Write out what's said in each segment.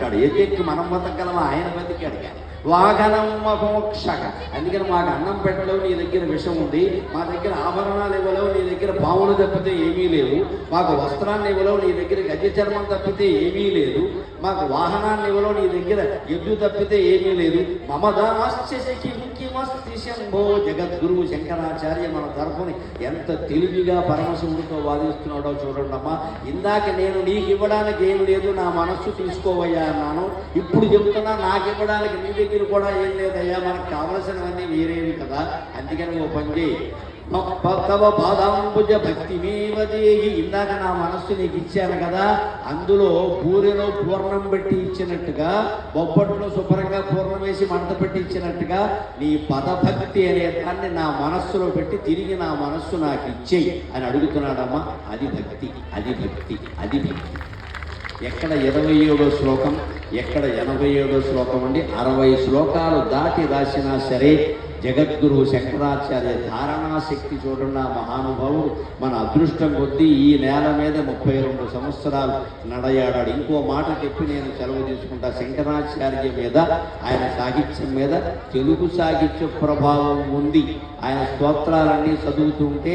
బతుకుతున్నాడు. ఎత్తెక్కి మనం బతకగలమా? ఆయన బతికాడు. వాహనం మోక్షక. అందుకని మాకు అన్నం పెట్టలేవు, నీ దగ్గర విషం ఉంది. మా దగ్గర ఆభరణాలు ఇవ్వలేవు, నీ దగ్గర పాములు తప్పితే ఏమీ లేవు. మాకు వస్త్రాన్ని ఇవ్వలేవు, నీ దగ్గర గజ చర్మం తప్పితే ఏమీ లేదు. మాకు వాహనాన్ని ఇవ్వలేవు, నీ దగ్గర ఎద్దు తప్పితే ఏమీ లేదు. మమదాశ్చమస్తి శంభో. జగద్గురువు శంకరాచార్య మన తరఫుని ఎంత తెలివిగా పరమశివుడితో వాదిస్తున్నాడో చూడండమ్మా. ఇందాక నేను నీకు ఇవ్వడానికి ఏం లేదు, నా మనస్సు తీసుకోవయ్యా అన్నాను. ఇప్పుడు చెప్తున్నా, నాకు ఇవ్వడానికి నీ దగ్గర కూడా ఏం లేదయ్యా, మనకు కావలసినవన్నీ వేరేవి కదా. అందుకని ఓ పని చేయి, తవ పాదాంబుజ భక్తిమేవదేహి. ఇందాక నా మనస్సు నీకు ఇచ్చాను కదా, అందులో పూరిలో పూర్ణం పెట్టి ఇచ్చినట్టుగా, బొబ్బట్లో శుభ్రంగా పూర్ణం వేసి మంట పెట్టి ఇచ్చినట్టుగా నీ పదభక్తి అనే దాన్ని నా మనస్సులో పెట్టి తిరిగి నా మనస్సు నాకు ఇచ్చేయి అని అడుగుతున్నాడమ్మా. అది భక్తి, అది భక్తి, అది భక్తి. ఎక్కడ 27వ శ్లోకం, ఎక్కడ 87వ శ్లోకం అండి. 60 శ్లోకాలు దాటి రాసినా సరే జగద్గురువు శంకరాచార్య ధారణాశక్తి చూడండి. ఆ మహానుభావుడు మన అదృష్టం కొద్దీ ఈ నేల మీద 32 సంవత్సరాలు నడయాడాడు. ఇంకో మాట చెప్పి నేను సెలవు తీసుకుంటా. శంకరాచార్య మీద, ఆయన సాహిత్యం మీద తెలుగు సాహిత్య ప్రభావం ఉంది. ఆయన స్తోత్రాలన్నీ చదువుతుంటే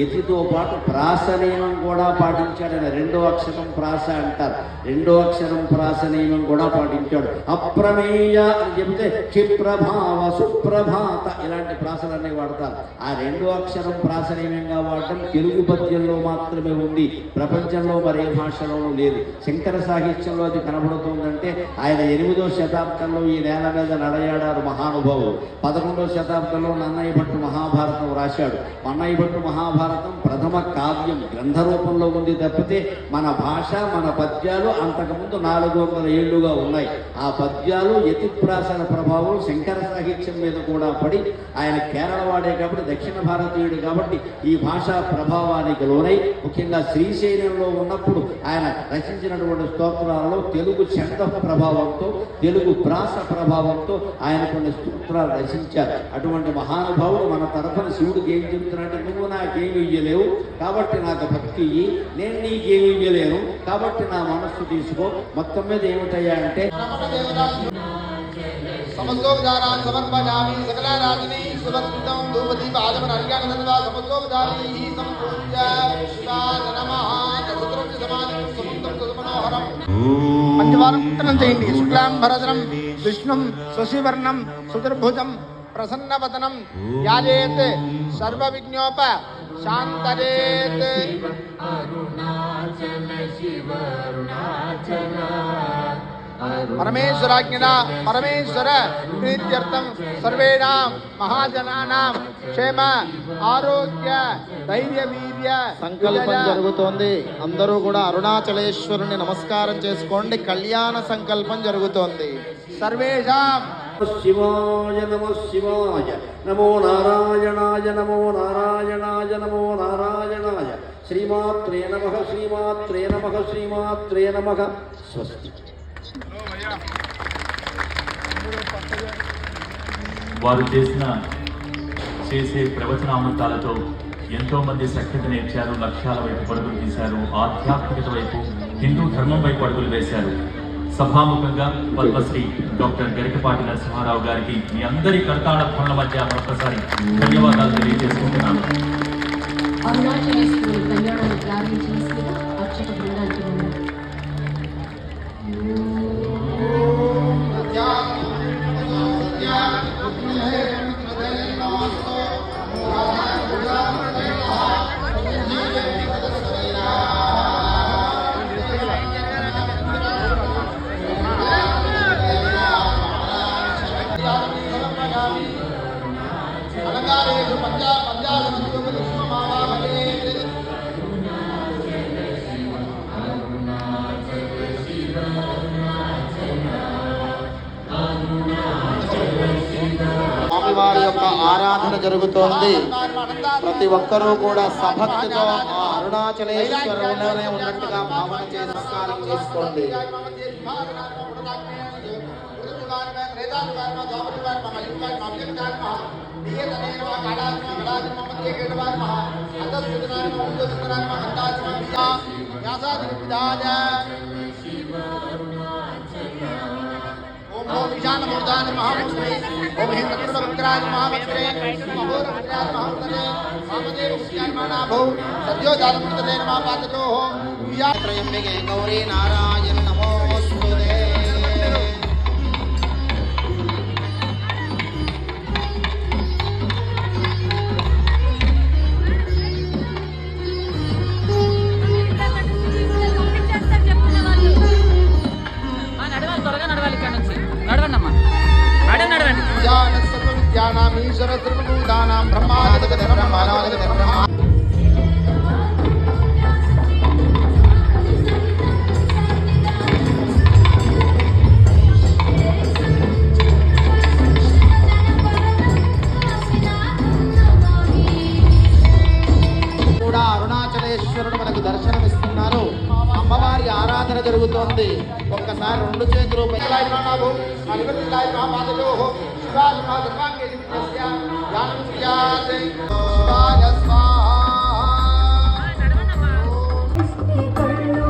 ఎతితో పాటు ప్రాస నియమం కూడా పాటించాడు. ఆయన 2వ అక్షరం ప్రాస అంటారు, 2వ అక్షరం ప్రాస నియమం కూడా పాటించాడు. అప్రమేయ అని చెబితే క్షిప్రభావ, సుప్రభాత ఇలాంటి ప్రాసలన్నీ వాడతారు. ఆ 2వ అక్షరం ప్రాస నియమంగా వాడటం తెలుగు పద్యంలో మాత్రమే ఉంది, ప్రపంచంలో మరే భాషలోనూ లేదు. శంకర సాహిత్యంలో అది కనబడుతుందంటే ఆయన 8వ శతాబ్దంలో ఈ నేల మీద నడయాడారు మహానుభావులు. 11వ శతాబ్దంలో నన్నయ్య భట్టు మహాభారతం రాశాడు. నన్నయ్య భట్టు మహాభారతం ప్రథమ కావ్యం, గ్రంథ రూపంలో ఉంది తప్పితే మన భాష, మన పద్యాలు అంతకుముందు 400 ఏళ్లుగా ఉన్నాయి. ఆ పద్యాలు యతిప్రాసన ప్రభావం శంకర సాహిత్యం మీద కూడా పడి, ఆయన కేరళ వాడే కాబట్టి, దక్షిణ భారతీయుడు కాబట్టి ఈ భాషా ప్రభావానికి లోనై, ముఖ్యంగా శ్రీశైలంలో ఉన్నప్పుడు ఆయన రచించినటువంటి స్తోత్రాలలో తెలుగు ఛంద ప్రభావంతో, తెలుగు ప్రాస ప్రభావంతో ఆయన కొన్ని స్తోత్రాలు రచించారు. అటువంటి మహానుభావుడు మన తరఫున శివుడికి ఏం చెబుతున్నాడంటే, నువ్వు నాకేమి ఇయ్యలేవు కాబట్టి నాకు భక్తి ఇయ్యి, నేను నీకేమి ఇయ్యలేను కాబట్టి నా మనస్సు తీసుకో. మొత్తం మీద ఏమిటయ్యా అంటే సమస్తోపచారాన్ సమర్పయామి సకలారాజనే సువర్ణం ధూపదీప ఆచమన అర్ఘ్యాన సర్వా సమస్తోపచారీ సంపూజ్య శివాయ నమః. చతుర్దశ సమానం సముద్రం సుమనోహరం. పంచవారం కుంటనం చేయండి. శుక్లాం భరధరం విష్ణుం శశివర్ణం చతుర్భుజం ప్రసన్నవదనం యాజేత్ సర్వ విఘ్నోప శాంతయేత్. అరుణాచల శివ అరుణాచల పరమేశ్వరాజ్ఞ పరమేశ్వర ప్రీత్యర్థం సర్వేణాం మహాజనానాం క్షేమ ఆరోగ్య ధైర్య వీర్య సంకల్పం జరుగుతోంది. అందరూ కూడా అరుణాచలేశ్వరుని నమస్కారం చేసుకోండి. కళ్యాణ సంకల్పం జరుగుతోంది. సర్వేషాం శివాయ నమో శివాయ, నమో నారాయణాయ, నమో నారాయణాయ, నమో నారాయణాయ. శ్రీమాత్రే నమః, శ్రీమాత్రే నమః, శ్రీమాత్రే నమః. స్వస్తి. వారు చేసే ప్రవచనామృతాలతో ఎంతో మంది సఖ్యత నేర్చారు, లక్ష్యాల వైపు పరుగులు తీశారు, ఆధ్యాత్మికత వైపు, హిందూ ధర్మం వైపు అడుగులు వేశారు. సభాముఖంగా పద్మశ్రీ డాక్టర్ గరికపాటి నరసింహారావు గారికి మీ అందరి కర్తాళ ధ్వనుల మధ్య మరొకసారి ధన్యవాదాలు తెలియజేసుకుంటున్నాను. స్వామివారి యొక్క ఆరాధన జరుగుతోంది. ప్రతి ఒక్కరూ కూడా సభక్తితో ఆ అరుణాచలేశ్వరులోనే ఉన్నట్టుగా భావన చేసి నమస్కారం చేసుకోండి. వ్యాసాది ఈశానమూర్ధాని మహామూర్ధే ఓం హింద్రకృతవక్రాయ మహావక్రే మహోరవక్రాయ మహావక్రే వామదేవ పుష్యాన్మానాభౌ సద్యోజాతమృతదే నమః పాదతో త్రయంబకే గౌరీ నారాయణ నమోస్తుతే. నడవాలి, త్వరగా నడవాలి. ఇక్కడ నుంచి నడవండి అమ్మా, నడవండి. విద్యానాం ఈశ్వర సర్వభూతానాం బ్రహ్మాధిపతి బ్రహ్మానాధిపతి బ్రహ్మ. కూడా అరుణాచలేశ్వరుడు మనకు దర్శనమిస్తున్నారు. అమ్మవారి ఆరాధన జరుగుతోంది. ఒక్కసారి రెండు చేతులు కళ్ళు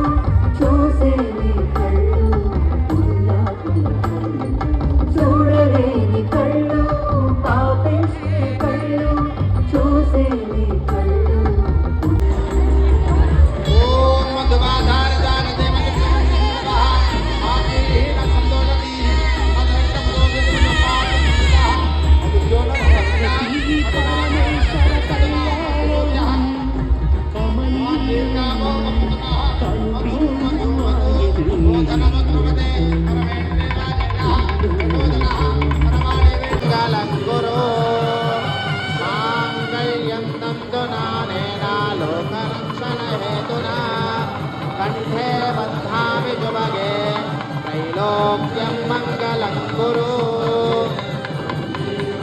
చూసేని కళ్ళు చూడలేని కళ్ళు పాపేసే కళ్ళు చూసేని కళ్ళు ఓం మధుమాధారదానదే గురు మాంగళ్యం తంతునానేనా లోకరక్షణ హేతునా కంఠే బధ్నామి జుభగే త్రైలోక్యం మంగళం గురు.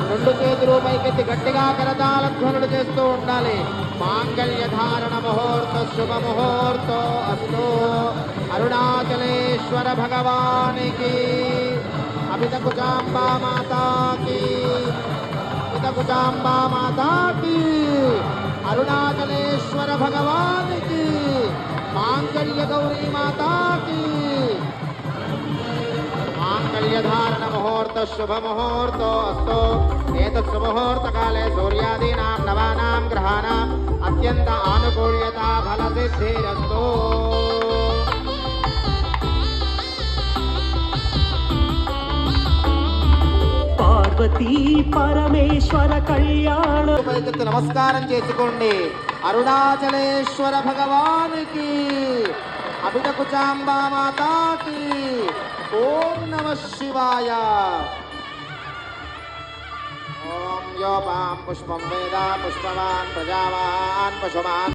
రెండు చేతులు పైకెత్తి గట్టిగా కరతాళ ధ్వనులు చేస్తూ ఉండాలి. మాంగళ్య ధారణ ముహూర్త శుభ ముహూర్తో అస్తు. అరుణాచలేశ్వర భగవానికి అభిత కుజాంబా మాతాకి అభిత కుజాంబా మాతాకి అరుణాచలేశ్వర భగవానికి మాంగళ్య గౌరీ మాతాకి. మాంగళ్యధారణ ముహూర్త శుభ ముహూర్తో అస్తు. ఏతత్ ముహూర్త కాలే సూర్యాదీనాం నవానాం గ్రహాణాం అత్యంత ఆనుకూల్యత ఫల సిద్ధిరస్తు. పార్వతీ పరమేశ్వర కళ్యాణ పైకెత్తి నమస్కారం చేసుకోండి. అరుణాచలేశ్వర భగవానికి అభిత కుచాంబా మాతాకి. ఓం నమః శివాయ. ఓం యోపాం పుష్పం వేద పుష్పవాన్ ప్రజావాన్ పశుమాన్